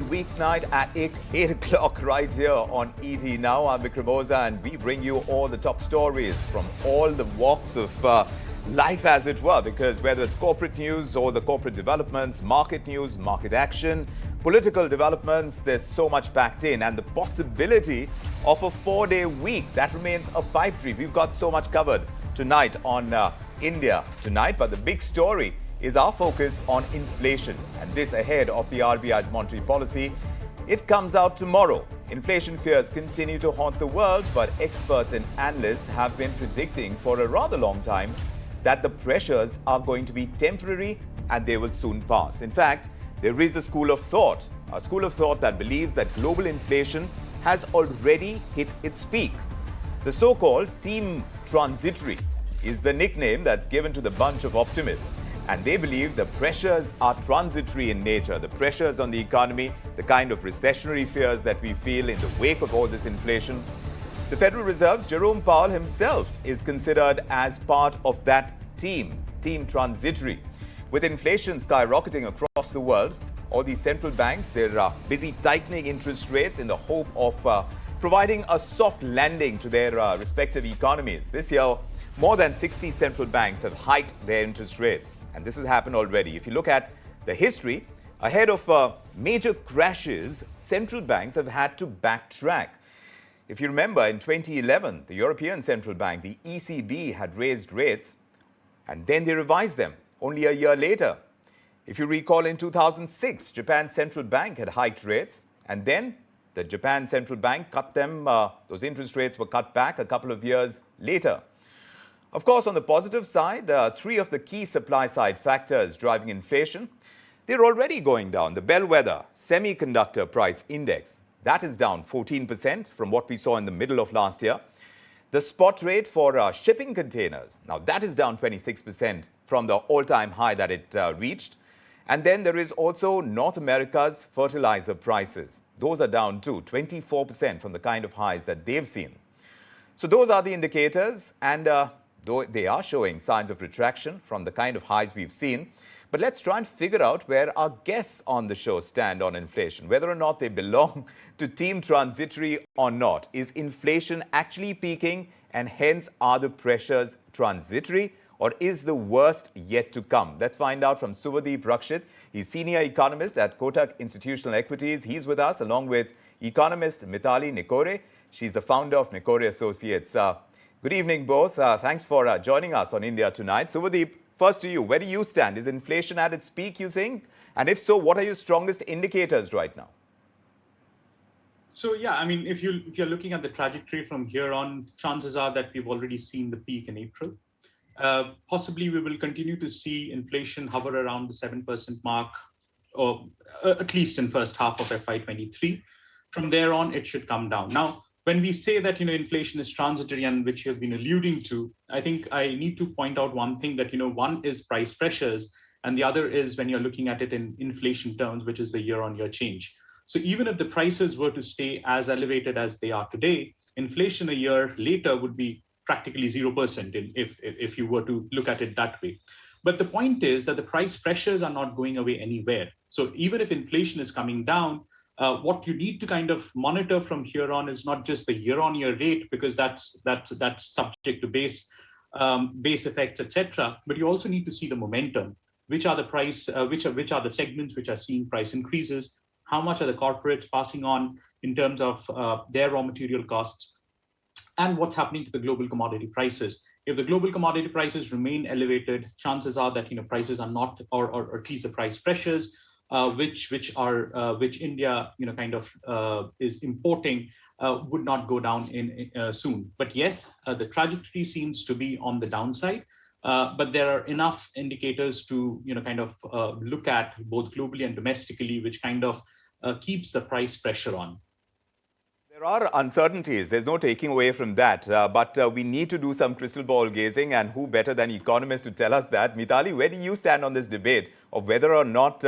weeknight at 8 o'clock right here on ET Now. I'm Vikram Oza and we bring you all the top stories from all the walks of life, as it were, because whether it's corporate news or the corporate developments, market news, market action, political developments, there's so much packed in, and the possibility of a 4-day week, that remains a pipe dream. We've got so much covered tonight on India tonight, but the big story is our focus on inflation, and this ahead of the RBI's monetary policy. It comes out tomorrow. Inflation fears continue to haunt the world, but experts and analysts have been predicting for a rather long time that the pressures are going to be temporary and they will soon pass. In fact, there is a school of thought that believes that global inflation has already hit its peak. The so-called team transitory is the nickname that's given to the bunch of optimists. And they believe the pressures are transitory in nature. The pressures on the economy, the kind of recessionary fears that we feel in the wake of all this inflation. The Federal Reserve's Jerome Powell himself is considered as part of that team transitory. With inflation skyrocketing across the world, all these central banks, they're busy tightening interest rates in the hope of providing a soft landing to their respective economies. This year, more than 60 central banks have hiked their interest rates, and this has happened already. If you look at the history, ahead of major crashes, central banks have had to backtrack. If you remember, in 2011, the European Central Bank, the ECB, had raised rates, and then they revised them only a year later. If you recall, in 2006, Japan's central bank had hiked rates, and then the Japan Central Bank cut them. Those interest rates were cut back a couple of years later. Of course, on the positive side, three of the key supply-side factors driving inflation, they're already going down. The bellwether semiconductor price index, that is down 14% from what we saw in the middle of last year. The spot rate for shipping containers, now that is down 26% from the all-time high that it reached. And then there is also North America's fertilizer prices. Those are down too, 24% from the kind of highs that they've seen. So those are the indicators, and though they are showing signs of retraction from the kind of highs we've seen. But let's try and figure out where our guests on the show stand on inflation, whether or not they belong to team transitory or not. Is inflation actually peaking, and hence are the pressures transitory, or is the worst yet to come? Let's find out from Suvodeep Rakshit. He's senior economist at Kotak Institutional Equities. He's with us along with economist Mitali Nikore. She's the founder of Nikore Associates. Good evening, both. Thanks for joining us on India Tonight. Suvodeep, first to you. Where do you stand? Is inflation at its peak, you think? And if so, what are your strongest indicators right now? So, yeah, I mean, if you're looking at the trajectory from here on, chances are that we've already seen the peak in April. Possibly we will continue to see inflation hover around the 7% mark, or at least in first half of FY23. From there on, it should come down. Now, when we say that, inflation is transitory, and which you have been alluding to, I think I need to point out one thing that, one is price pressures, and the other is when you're looking at it in inflation terms, which is the year-on-year change. So even if the prices were to stay as elevated as they are today, inflation a year later would be practically 0% if you were to look at it that way. But the point is that the price pressures are not going away anywhere. So even if inflation is coming down, what you need to kind of monitor from here on is not just the year-on-year rate, because that's subject to base effects, etc. But you also need to see the momentum. Which are the segments which are seeing price increases? How much are the corporates passing on in terms of their raw material costs? And what's happening to the global commodity prices? If the global commodity prices remain elevated, chances are that prices are not, or at least the price pressures, which India is importing, would not go down soon. But yes, the trajectory seems to be on the downside. But there are enough indicators to look at both globally and domestically, which kind of keeps the price pressure on. There are uncertainties. There's no taking away from that. But we need to do some crystal ball gazing, and who better than economists to tell us that? Mitali, where do you stand on this debate of whether or not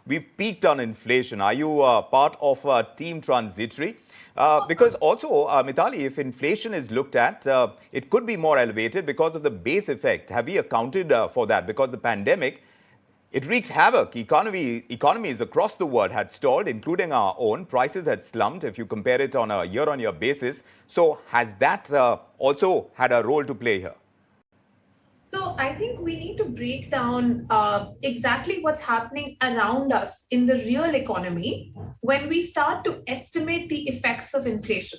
we've peaked on inflation? Are you part of team transitory? Because also, Mitali, if inflation is looked at, it could be more elevated because of the base effect. Have we accounted for that? Because the pandemic It wreaks havoc. Economies across the world had stalled, including our own. Prices had slumped if you compare it on a year-on-year basis. So has that also had a role to play here? So I think we need to break down exactly what's happening around us in the real economy when we start to estimate the effects of inflation.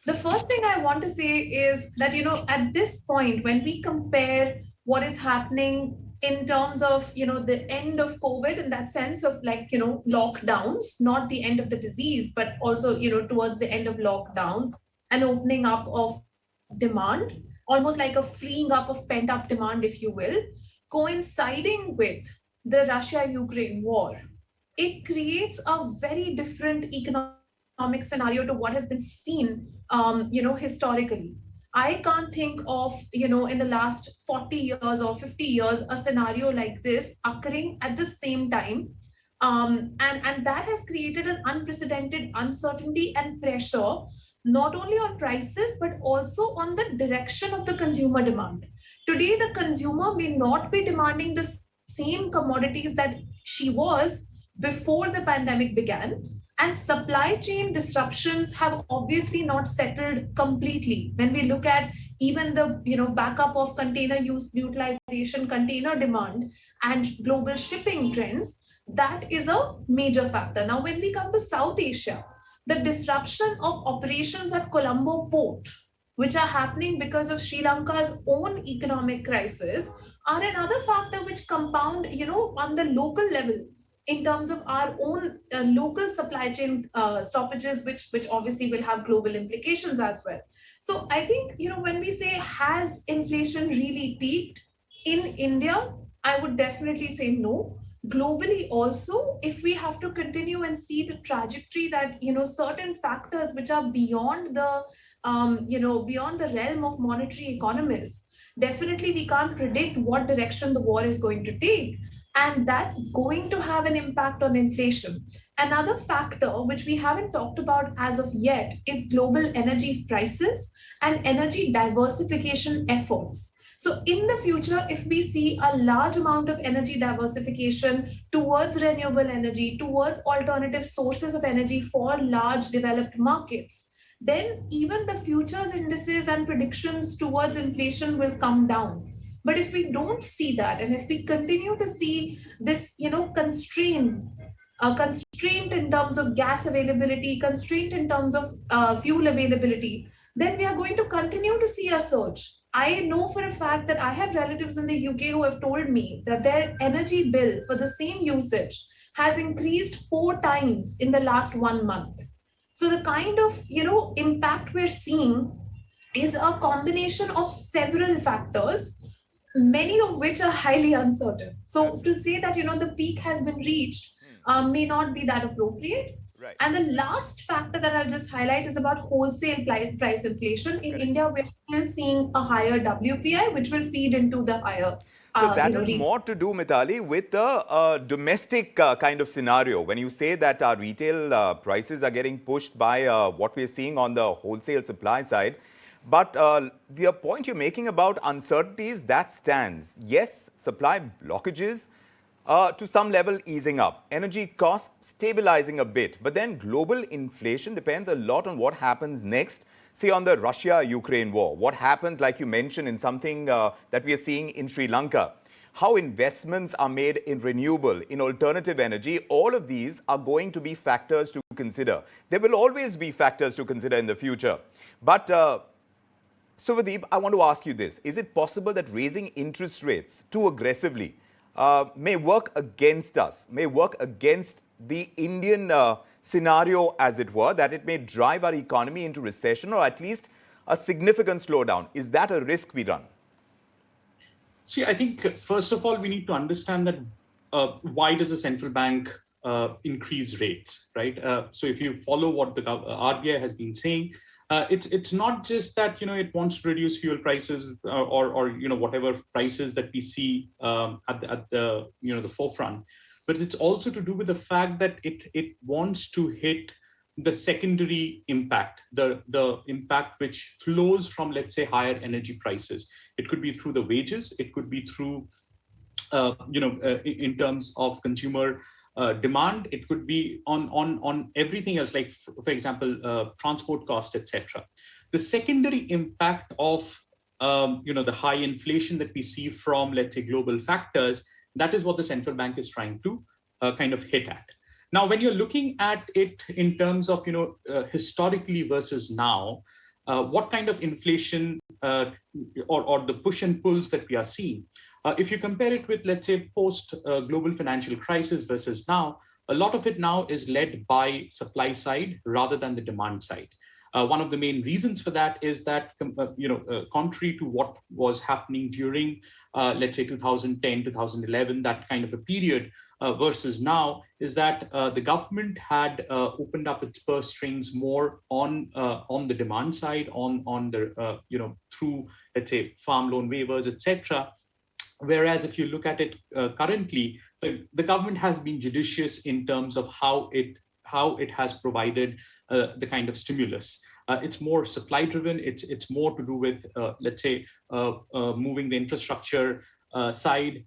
The first thing I want to say is that, at this point, when we compare what is happening in terms of, the end of COVID, in that sense of like, lockdowns, not the end of the disease, but also, towards the end of lockdowns and opening up of demand, almost like a freeing up of pent up demand, if you will, coinciding with the Russia Ukraine war, it creates a very different economic scenario to what has been seen, historically. I can't think of, in the last 40 years or 50 years, a scenario like this occurring at the same time. And that has created an unprecedented uncertainty and pressure, not only on prices, but also on the direction of the consumer demand. Today, the consumer may not be demanding the same commodities that she was before the pandemic began, and supply chain disruptions have obviously not settled completely. When we look at even the backup of container use utilization, container demand, and global shipping trends, that is a major factor. Now, when we come to South Asia, the disruption of operations at Colombo port, which are happening because of Sri Lanka's own economic crisis, are another factor which compound, on the local level in terms of our own local supply chain stoppages, which obviously will have global implications as well. So I think, when we say, has inflation really peaked in India, I would definitely say no. Globally also, if we have to continue and see the trajectory that, certain factors which are beyond the beyond the realm of monetary economists, definitely we can't predict what direction the war is going to take, and that's going to have an impact on inflation. Another factor which we haven't talked about as of yet is global energy prices and energy diversification efforts. So, in the future, if we see a large amount of energy diversification towards renewable energy, towards alternative sources of energy for large developed markets, then even the futures indices and predictions towards inflation will come down. But if we don't see that, and if we continue to see this, constraint in terms of gas availability, constraint in terms of fuel availability, then we are going to continue to see a surge. I know for a fact that I have relatives in the UK who have told me that their energy bill for the same usage has increased 4 times in the last 1 month. So the kind of impact we're seeing is a combination of several factors, many of which are highly uncertain. So to say that the peak has been reached may not be that appropriate. Right. And the last factor that I'll just highlight is about wholesale price inflation. In India, we're still seeing a higher WPI, which will feed into the higher. So that is more to do, Mitali, with the domestic kind of scenario. When you say that our retail prices are getting pushed by what we're seeing on the wholesale supply side, but the point you're making about uncertainties, that stands. Yes, supply blockages to some level easing up. Energy costs stabilizing a bit. But then global inflation depends a lot on what happens next. See, on the Russia-Ukraine war, what happens, like you mentioned, in something that we are seeing in Sri Lanka, how investments are made in renewable, in alternative energy, all of these are going to be factors to consider. There will always be factors to consider in the future. But Suvodeep, I want to ask you this. Is it possible that raising interest rates too aggressively may work against us, may work against the Indian scenario, as it were, that it may drive our economy into recession or at least a significant slowdown? Is that a risk we run? See, I think, first of all, we need to understand that why does the central bank increase rates, right? So if you follow what the RBI has been saying, it's not just that it wants to reduce fuel prices or whatever prices that we see at the the forefront, but it's also to do with the fact that it wants to hit the secondary impact, the impact which flows from, let's say, higher energy prices. It could be through the wages, it could be through in terms of consumer demand. It could be on everything else, like for example, transport cost, etc. The secondary impact of the high inflation that we see from, let's say, global factors, that is what the central bank is trying to kind of hit at. Now, when you're looking at it in terms of historically versus now, what kind of inflation or the push and pulls that we are seeing. If you compare it with, let's say, post-global financial crisis versus now, a lot of it now is led by supply side rather than the demand side. One of the main reasons for that is that, contrary to what was happening during, let's say, 2010, 2011, that kind of a period versus now, is that the government had opened up its purse strings more on the demand side, on the, through, let's say, farm loan waivers, etc. Whereas if you look at it currently, the government has been judicious in terms of how it has provided the kind of stimulus. It's more supply driven. It's more to do with, let's say, moving the infrastructure side,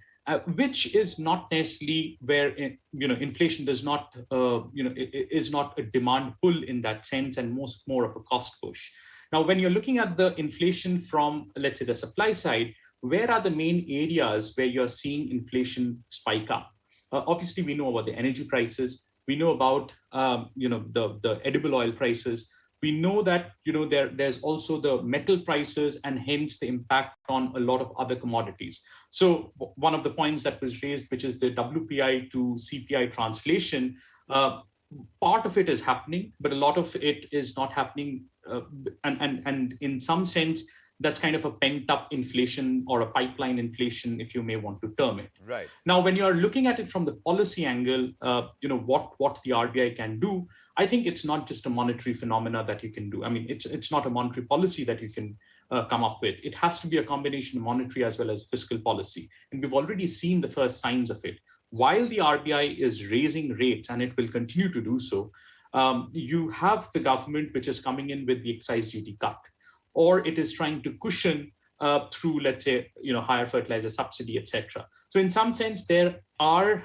which is not necessarily where inflation does not is not a demand pull in that sense, and more of a cost push. Now, when you're looking at the inflation from, let's say, the supply side, where are the main areas where you're seeing inflation spike up? Obviously, we know about the energy prices. We know about the edible oil prices. We know that there's also the metal prices, and hence the impact on a lot of other commodities. So one of the points that was raised, which is the WPI to CPI translation, part of it is happening, but a lot of it is not happening, and in some sense, that's kind of a pent-up inflation or a pipeline inflation, if you may want to term it. Right. Now, when you're looking at it from the policy angle, what the RBI can do, I think it's not just a monetary phenomena that you can do. I mean, it's not a monetary policy that you can come up with. It has to be a combination of monetary as well as fiscal policy. And we've already seen the first signs of it. While the RBI is raising rates, and it will continue to do so, you have the government which is coming in with the excise duty cut, or it is trying to cushion through, let's say, higher fertilizer subsidy, etc. So in some sense, there are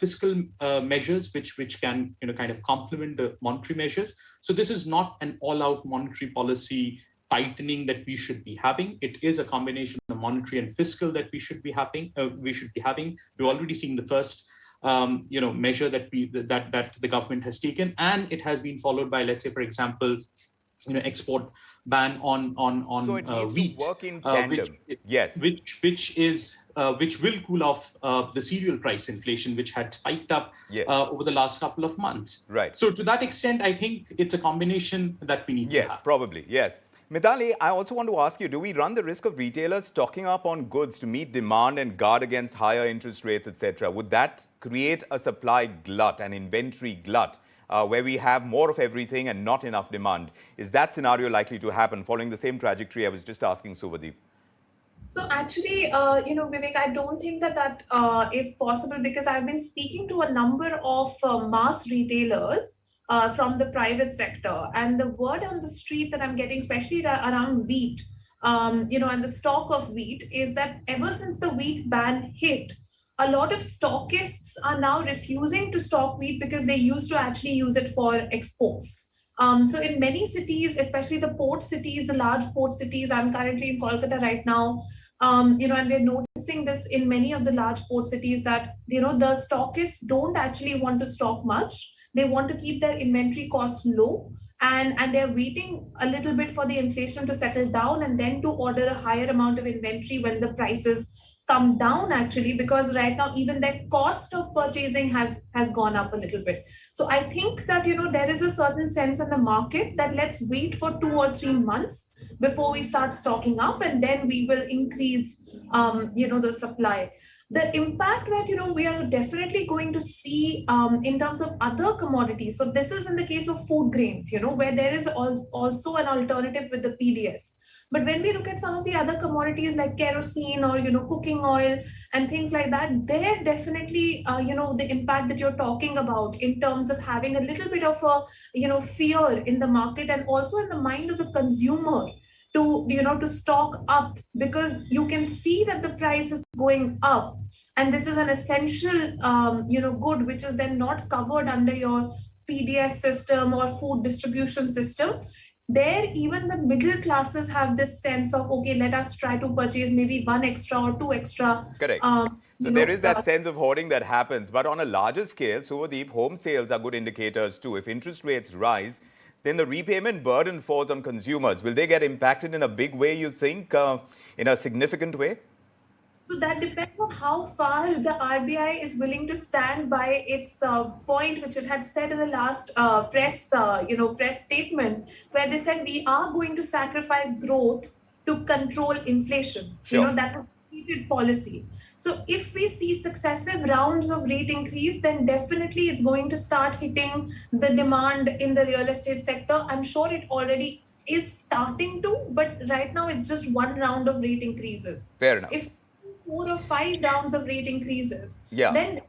fiscal measures which can kind of complement the monetary measures. So this is not an all-out monetary policy tightening that we should be having. It is a combination of monetary and fiscal that we should be having. We're already seeing the first measure that the government has taken, and it has been followed by, let's say, for example, export ban on so it needs wheat, to work in tandem. which will cool off the cereal price inflation, which had spiked up over the last couple of months. Right. So to that extent, I think it's a combination that we need to have. Yes, probably. Yes. Mitali, I also want to ask you, do we run the risk of retailers stocking up on goods to meet demand and guard against higher interest rates, etc.? Would that create a supply glut, an inventory glut, where we have more of everything and not enough demand? Is that scenario likely to happen following the same trajectory I was just asking Suvodeep? So actually, Vivek, I don't think that is possible, because I've been speaking to a number of mass retailers from the private sector, and the word on the street that I'm getting, especially around wheat, and the stock of wheat, is that ever since the wheat ban hit, a lot of stockists are now refusing to stock wheat because they used to actually use it for exports. So in many cities, especially the port cities, the large port cities, I'm currently in Kolkata right now, and we're noticing this in many of the large port cities, that, the stockists don't actually want to stock much. They want to keep their inventory costs low, and they're waiting a little bit for the inflation to settle down, and then to order a higher amount of inventory when the prices come down, actually, because right now even their cost of purchasing has gone up a little bit. So I think that there is a certain sense in the market that let's wait for 2 or 3 months before we start stocking up, and then we will increase the supply. The impact that we are definitely going to see in terms of other commodities. So this is in the case of food grains, where there is also an alternative with the PDS. But when we look at some of the other commodities like kerosene or cooking oil and things like that, there definitely the impact that you're talking about in terms of having a little bit of a fear in the market, and also in the mind of the consumer, to stock up, because you can see that the price is going up, and this is an essential good which is then not covered under your PDS system or food distribution system. There, even the middle classes have this sense of, okay, let us try to purchase maybe one extra or two extra. Correct. So there is that sense of hoarding that happens. But on a larger scale, Suvodeep, home sales are good indicators too. If interest rates rise, then the repayment burden falls on consumers. Will they get impacted in a big way, you think, in a significant way? So that depends on how far the RBI is willing to stand by its point, which it had said in the last press statement, where they said we are going to sacrifice growth to control inflation. Sure. That was repeated policy. So if we see successive rounds of rate increase, then definitely it's going to start hitting the demand in the real estate sector. I'm sure it already is starting to, but right now it's just one round of rate increases. Fair enough. If 4 or 5 rounds of rate increases, Yeah. then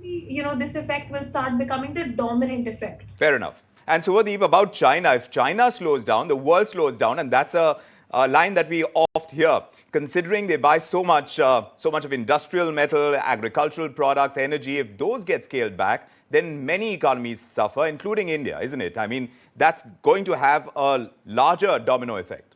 this effect will start becoming the dominant effect. Fair enough. And Suvodeep, about China, if China slows down, the world slows down, and that's a line that we oft hear. Considering they buy so much of industrial metal, agricultural products, energy, if those get scaled back, then many economies suffer, including India, isn't it? I mean, that's going to have a larger domino effect.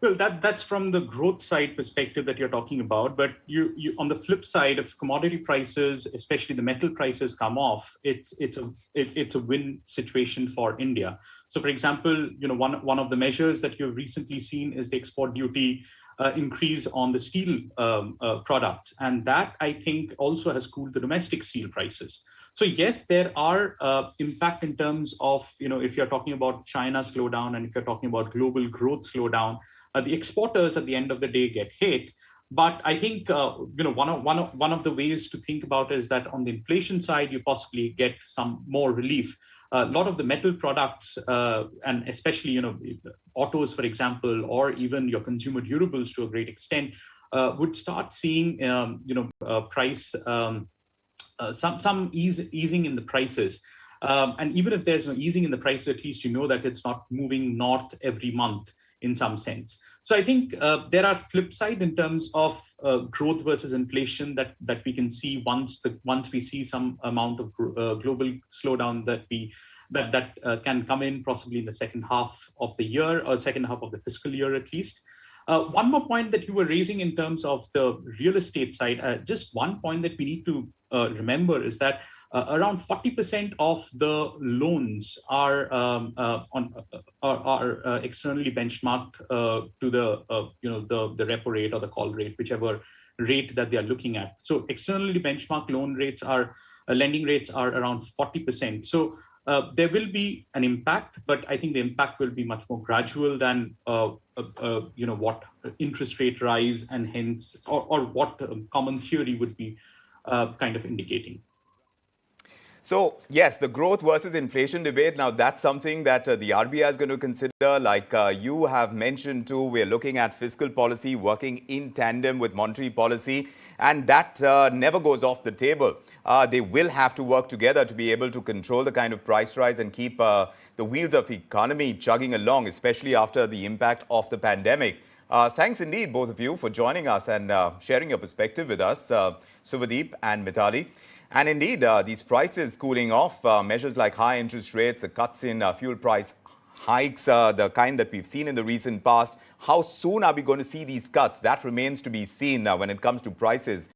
Well, that's from the growth side perspective that you're talking about. But you on the flip side, if commodity prices, especially the metal prices, come off, it's a win situation for India. So, for example, one of the measures that you've recently seen is the export duty increase on the steel products, and that I think also has cooled the domestic steel prices. So yes, there are impact in terms of, if you're talking about China slowdown and if you're talking about global growth slowdown, the exporters at the end of the day get hit. But I think one of the ways to think about is that on the inflation side, you possibly get some more relief. A lot of the metal products, and especially autos, for example, or even your consumer durables to a great extent, would start seeing price. Some easing in the prices. And even if there's no easing in the price, at least you know that it's not moving north every month in some sense. So I think there are flip side in terms of growth versus inflation that we can see once we see some amount of global slowdown that can come in possibly in the second half of the year or second half of the fiscal year at least. One more point that you were raising in terms of the real estate side, just one point that we need to remember is that around 40% of the loans are externally benchmarked to the repo rate or the call rate, whichever rate that they are looking at. So externally benchmarked loan rates lending rates are around 40%. So there will be an impact, but I think the impact will be much more gradual than what interest rate rise and hence or what common theory would be kind of indicating. So, yes, the growth versus inflation debate, now that's something that the RBI is going to consider. Like you have mentioned too, we're looking at fiscal policy working in tandem with monetary policy, and that never goes off the table. They will have to work together to be able to control the kind of price rise and keep the wheels of economy chugging along, especially after the impact of the pandemic. Thanks indeed, both of you, for joining us and sharing your perspective with us, Suvodeep and Mitali. And indeed, these prices cooling off, measures like high interest rates, the cuts in fuel price hikes, the kind that we've seen in the recent past. How soon are we going to see these cuts? That remains to be seen when it comes to prices.